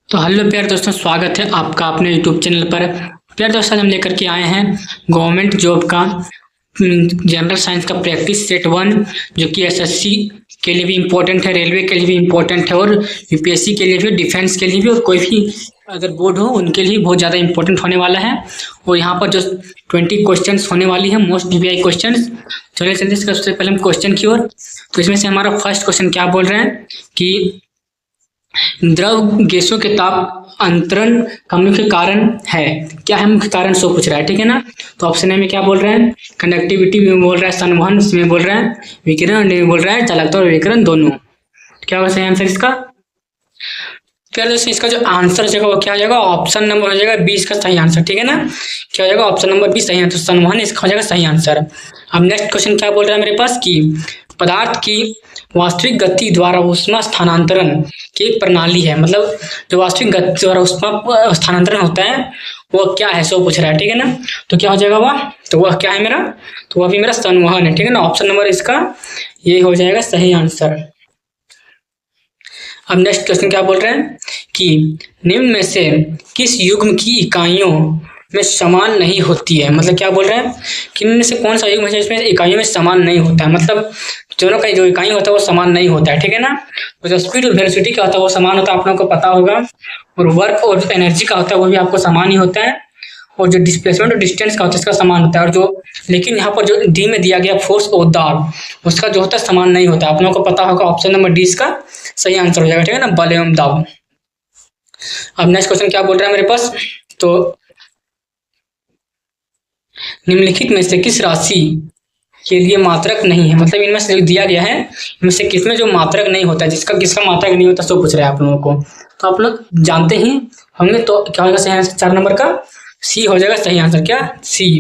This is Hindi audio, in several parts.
तो हेलो प्यारे दोस्तों, स्वागत है आपका अपने यूट्यूब चैनल पर। प्यारे दोस्तों, आज हम लेकर के आए हैं गवर्नमेंट जॉब का जनरल साइंस का प्रैक्टिस सेट 1, जो कि एसएससी के लिए भी इम्पोर्टेंट है, रेलवे के लिए भी इम्पोर्टेंट है और यूपीएससी के लिए भी, डिफेंस के लिए भी, और कोई भी अगर बोर्ड हो उनके लिए बहुत ज़्यादा इंपॉर्टेंट होने वाला है। और यहाँ पर जो 20 क्वेश्चन होने वाली है, मोस्ट वीवीआई क्वेश्चन। चलिए चलिए इसका सबसे पहले हम क्वेश्चन की ओर। तो इसमें से हमारा फर्स्ट क्वेश्चन क्या बोल रहे हैं कि द्रव गैसों के ताप अंतरण का मुख्य कारण है। क्या है मुख्य कारण, सो पूछ रहा है, ठीक है ना। तो ऑप्शन ए में क्या बोल रहे हैं, कंडक्टिविटी में बोल रहा है, संवहन में बोल रहा है, विकिरण में बोल रहा है, चालकता और विकिरण दोनों। क्या होगा सही आंसर इसका। क्या दोस्तों, इसका जो आंसर हो जाएगा वो क्या हो जाएगा, ऑप्शन नंबर हो जाएगा 20 का सही आंसर, ठीक है ना। क्या हो जाएगा, ऑप्शन नंबर 20 सही आंसर, संवहन इसका हो जाएगा सही आंसर। अब नेक्स्ट क्वेश्चन क्या बोल रहा है मेरे पास कि पदार्थ की वास्तविक गति द्वारा ऊष्मा स्थानांतरण की एक प्रणाली है। मतलब जो वास्तविक गति द्वारा ऊष्मा स्थानांतरण होता है वो क्या है, सो पूछ रहा है, ठीक है ना। तो क्या हो जाएगा वह, तो वह क्या है मेरा, तो वह भी मेरा संवहन है, ठीक है ना। ऑप्शन नंबर इसका ये हो जाएगा सही आंसर। अब नेक्स्ट क्वेश्चन क्या बोल रहे हैं कि निम्न में से किस युग्म की इकाइयों में समान नहीं होती है। मतलब क्या बोल रहे हैं कि इनमें से कौन सा युग्म है जिसमें इकाइयों में समान नहीं होता है। मतलब दोनों का जो इकाई होता है वो समान नहीं होता है, ठीक है ना। तो जो स्पीड और वेलोसिटी का होता है वो समान होता है, आप लोगों को पता होगा। और वर्क और एनर्जी का होता है वो भी आपको समान ही होता है। और जो डिस्प्लेसमेंट और डिस्टेंस का होता है इसका समान होता है। और जो लेकिन यहाँ पर जो डी में दिया गया फोर्स और दाब, उसका जो होता है समान नहीं होता है, आप लोगों को पता होगा। ऑप्शन नंबर डी इसका सही आंसर हो जाएगा, ठीक है ना, बल एवं दाब। अब नेक्स्ट क्वेश्चन क्या बोल रहा है मेरे पास, तो निम्नलिखित में से किस राशि के लिए मात्रक नहीं है। मतलब इनमें से जो दिया गया है इनमें से किसमें जो मात्रक नहीं होता है, जिसका किसका मात्रक नहीं होता, सो पूछ रहे हैं आप लोगों को। तो आप लोग जानते ही होंगे, तो क्या होगा सही आंसर, 4 नंबर का सी हो जाएगा सही आंसर। क्या, सी,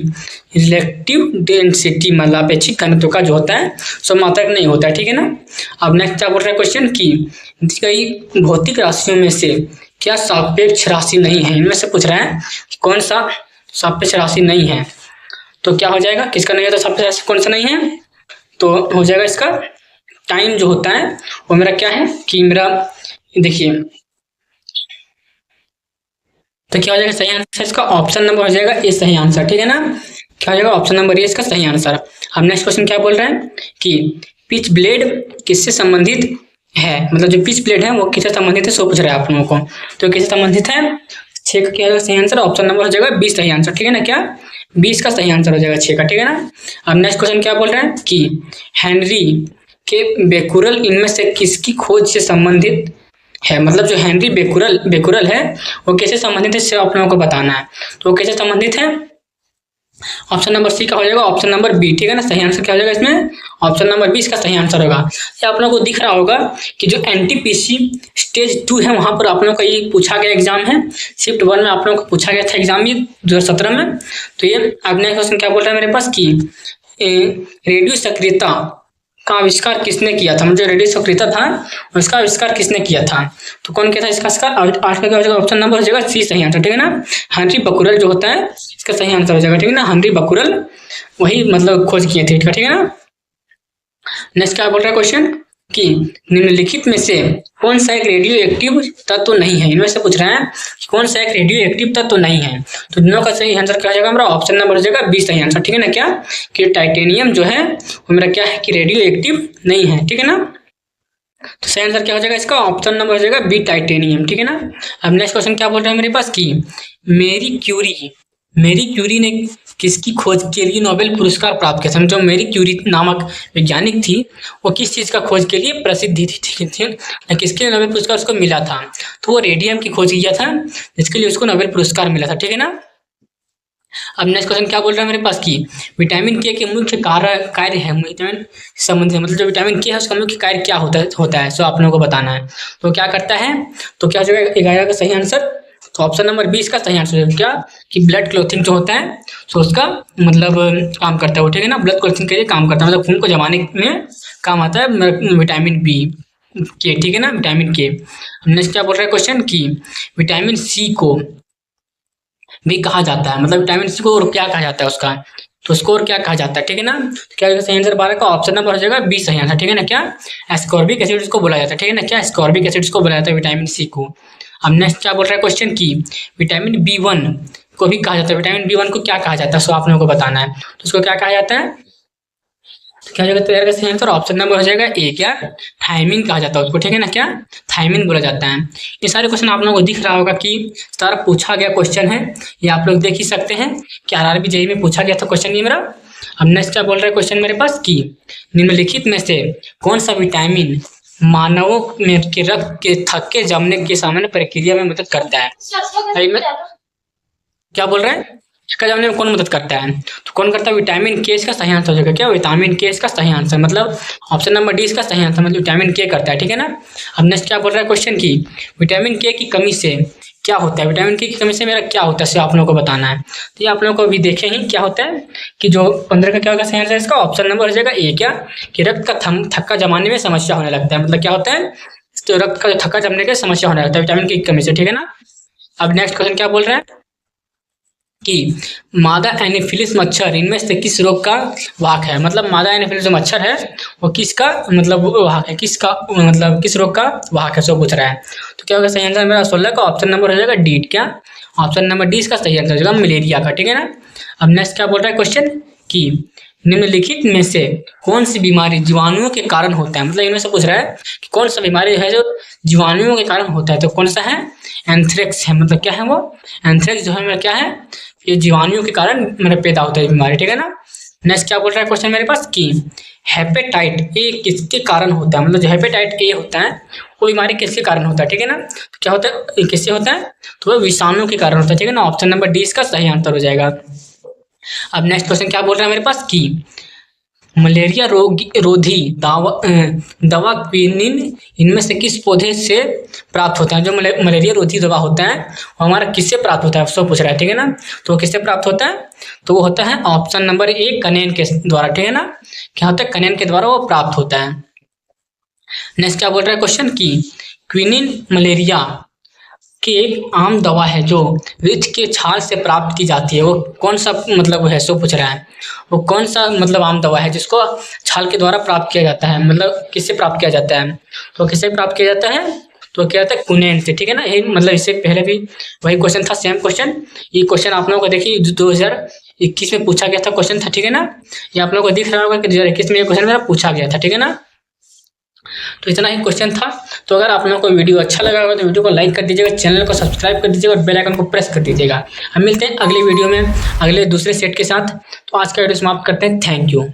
रिलेटिव डेंसिटी, मतलब अपेक्षिक घनत्व का जो होता है सो मात्रक नहीं होता है, ठीक है ना। अब नेक्स्ट क्या बोल रहा है क्वेश्चन की दी गई भौतिक राशियों में से क्या सापेक्ष राशि नहीं है। इनमें से पूछ रहा है कि कौन सा सापेक्ष राशि नहीं है। तो क्या हो जाएगा, किसका नहीं होता सापेक्ष राशि, कौन सा नहीं है, तो हो जाएगा इसका टाइम जो होता है वो मेरा क्या है कि मेरा देखिए, तो क्या हो जाएगा सही आंसर इसका, ऑप्शन नंबर हो जाएगा ए सही आंसर, ठीक है ना। क्या हो जाएगा, ऑप्शन नंबर ए इसका सही आंसर। अब नेक्स्ट क्वेश्चन क्या बोल रहे हैं कि पिच ब्लेड किससे संबंधित है। मतलब जो पिच ब्लेड है वो किससे संबंधित है, सो पूछ रहा है आप लोगों को। तो किससे संबंधित है, 6 का क्या होगा सही आंसर, ऑप्शन नंबर हो जाएगा 20 सही आंसर, ठीक है ना। क्या 20 का सही आंसर हो जाएगा 6 का, ठीक है ना। अब नेक्स्ट क्वेश्चन क्या बोल रहे हैं कि हेनरी के बेकुरल इनमें से किसकी खोज से संबंधित है। मतलब जो हेनरी बेकुरल है वो कैसे संबंधित है, इससे आप लोगों को बताना है। तो वो कैसे संबंधित है, ऑप्शन नंबर सी का हो जाएगा ऑप्शन नंबर बी, ठीक है ना। सही आंसर क्या हो जाएगा इसमें, ऑप्शन नंबर 20 का सही आंसर होगा। ये आप लोगों को दिख रहा होगा कि जो एनटीपीसी स्टेज 2 है वहां पर आप लोगों का ये पूछा गया एग्जाम है। शिफ्ट 1 में आप लोगों को पूछा गया था एग्जाम ये 2017 में। तो ये अगला क्वेश्चन क्या बोल रहा है मेरे पास कि रेडियो सक्रियता का आविष्कार किसने किया था। मतलब रेडियो सक्रियता था उसका आविष्कार किसने किया था, तो कौन किया था इसका आविष्कार। आज का क्या हो जाएगा, ऑप्शन नंबर हो जाएगा सी सही आंसर, ठीक है ना। हेनरी बकुरल जो होता है इसका सही आंसर हो जाएगा, ठीक है ना। हेनरी बकुरल वही मतलब खोज किए थे, ठीक है ना। नेक्स्ट क्या बोल रहा है क्वेश्चन कि निम्नलिखित में से कौन सा एक रेडियो एक्टिव तत्व नहीं है। इनमें से पूछ रहे हैं कि कौन सा एक रेडियो एक्टिव तत्व नहीं है। तो दोनों का सही आंसर क्या हो जाएगा, हमारा ऑप्शन नंबर हो जाएगा 20 सही आंसर, ठीक है ना। क्या कि टाइटेनियम जो है वो मेरा क्या है कि रेडियो एक्टिव नहीं है, ठीक है ना। तो सही आंसर क्या हो जाएगा इसका, ऑप्शन नंबर हो जाएगा बी टाइटेनियम, ठीक है ना। अब नेक्स्ट क्वेश्चन क्या बोल रहे हैं मेरे पास कि मेरी क्यूरी ने किसकी खोज के लिए नोबेल पुरस्कार प्राप्त किया था। जो मेरी क्यूरी नामक वैज्ञानिक थी वो किस चीज़ का खोज के लिए प्रसिद्ध थी, ठीक है, किसके लिए नोबेल पुरस्कार उसको मिला था। तो वो रेडियम की खोज किया था जिसके लिए उसको नोबेल पुरस्कार मिला था, ठीक है ना। अब नेक्स्ट क्वेश्चन क्या बोल रहा है मेरे पास कि विटामिन के मुख्य कार्य है विटामिन संबंधित। मतलब जो विटामिन के है उसका मुख्य कार्य क्या होता है सो आप लोगों को बताना है। तो क्या करता है, तो क्या हो जाएगा 11 का सही आंसर। तो ऑप्शन नंबर 20 का सही आंसर है क्या कि ब्लड क्लॉथिंग जो होता है तो उसका मतलब काम करता है वो, ठीक है ना। ब्लड क्लॉथिंग के लिए काम करता है, मतलब खून को जमाने में काम आता है विटामिन बी के, ठीक है ना, विटामिन के। नेक्स्ट क्या बोल रहा है क्वेश्चन कि विटामिन सी को भी कहा जाता है। मतलब विटामिन सी को और क्या कहा जाता है उसका, तो स्कोर क्या कहा जाता है, ठीक है ना। तो क्या सही आंसर 12 का ऑप्शन नंबर हो जाएगा 20 सही आंसर, ठीक है ना। क्या एस्कॉर्बिक एसिड इसको बोला जाता है, ठीक है ना। क्या एस्कॉर्बिक एसिड इसको बोला जाता है विटामिन सी को। अब नेक्स्ट क्या बोल रहा है क्वेश्चन की विटामिन B1 को भी कहा जाता है, विटामिन B1 को क्या कहा जाता है, सो आप लोगों को बताना है। तो उसको क्या कहा जाता है, तो क्या हो जाएगा तैयार का सही आंसर ऑप्शन नंबर हो जाएगा ए, क्या थायमिन कहा जाता है उसको, ठीक है ना, क्या थायमिन बोला जाता है। ये सारे क्वेश्चन आप लोगों को दिख रहा होगा कि सारा पूछा गया क्वेश्चन है, ये आप लोग देख ही सकते हैं कि आरआरबी जेईई में पूछा गया था क्वेश्चन ये मेरा। अब नेक्स्ट क्या बोल रहा है क्वेश्चन मेरे पास कि निम्नलिखित में से कौन सा विटामिन मानवों में के रक्त के थक्के जमने की सामान्य प्रक्रिया में मदद करता है। क्या बोल रहे हैं, इसका जमने में कौन मदद करता है, तो कौन करता है, विटामिन के इसका सही आंसर हो जाएगा, क्या विटामिन के इसका सही आंसर, मतलब ऑप्शन नंबर डी इसका सही आंसर, मतलब विटामिन के करता है, ठीक है ना। अब नेक्स्ट क्या बोल रहा है क्वेश्चन की विटामिन के की कमी से क्या होता है, विटामिन के की कमी से मेरा क्या होता है, आप लोगों को बताना है। तो ये आप लोगों को अभी देखे ही क्या होता है कि जो 15 का क्या होगा सही आंसर, इसका ऑप्शन नंबर हो जाएगा ए, क्या कि रक्त का थक्का जमाने में समस्या होने लगता है, मतलब क्या होता है, तो रक्त का थक्का जमने की समस्या होने लगता है विटामिन के की कमी से, ठीक है ना। अब नेक्स्ट क्वेश्चन क्या बोल रहा है कि मादा एनोफिलिस मच्छर इनमें से किस रोग का वाहक है, मतलब मादा एनोफिलिस जो मच्छर है वो किसका मतलब वाहक है, किसका मतलब किस रोग का वाहक है, सो पूछ रहा है। तो क्या होगा सही आंसर मेरा 16 का ऑप्शन नंबर हो जाएगा डी, क्या ऑप्शन नंबर डी इसका सही आंसर हो जाएगा मलेरिया का, ठीक है ना। अब नेक्स्ट क्या बोल रहा है क्वेश्चन कि निम्नलिखित में से कौन सी बीमारी जीवाणुओं के कारण होता है, मतलब इनमें से पूछ रहा है कि कौन सा बीमारी है जो जीवाणुओं के कारण होता है, तो कौन सा है, एंथ्रेक्स है, मतलब क्या है वो एंथ्रेक्स जो है मेरा क्या है, ये जीवाणुओं के कारण मेरा पैदा होता है बीमारी, ठीक है ना। नेक्स्ट क्या बोल रहा है क्वेश्चन मेरे पास कि हेपेटाइट ए किसके कारण होता है, मतलब जो हेपेटाइट ए होता है वो बीमारी किसके कारण होता है, ठीक है ना। तो क्या होता है, किससे होता है, तो वो विषाणु के कारण होता है, ठीक है ना, ऑप्शन नंबर डी इसका सही आंसर हो जाएगा। अब नेक्स्ट क्वेश्चन क्या बोल रहा है मेरे पास कि मलेरिया रोधी दवा क्विनिन इनमें से किस पौधे से प्राप्त होता है, जो मलेरिया रोधी दवा होता है वो हमारा किससे प्राप्त होता है, सब पूछ रहा है, ठीक है ना। तो वो किससे प्राप्त होता है, तो वो होता है ऑप्शन नंबर ए कनेन के द्वारा, ठीक है ना, क्या होता है कनेन के द्वारा वो प्राप्त होता है। नेक्स्ट क्या बोल रहा है क्वेश्चन की क्विनिन मलेरिया की एक आम दवा है जो वृक्ष के छाल से प्राप्त की जाती है, वो कौन सा मतलब है, सो पूछ रहा है, वो कौन सा मतलब आम दवा है जिसको छाल के द्वारा प्राप्त किया जाता है, मतलब किससे प्राप्त किया जाता है, तो किससे प्राप्त किया जाता है, तो क्या होता है कुनेन से, ठीक है ना। यही मतलब इससे पहले भी वही क्वेश्चन था, सेम क्वेश्चन, ये क्वेश्चन आप लोगों को देखिए 2021 में पूछा गया था क्वेश्चन था, ठीक है ना। ये आप लोगों को दिख रहा होगा कि 2021 में ये क्वेश्चन मेरा पूछा गया था, ठीक है ना। तो इतना ही क्वेश्चन था। तो अगर आप लोगों को वीडियो अच्छा लगा होगा तो वीडियो को लाइक कर दीजिएगा, चैनल को सब्सक्राइब कर दीजिएगा और बेल आइकन को प्रेस कर दीजिएगा। हम मिलते हैं अगली वीडियो में अगले दूसरे सेट के साथ। तो आज का वीडियो समाप्त करते हैं, थैंक यू।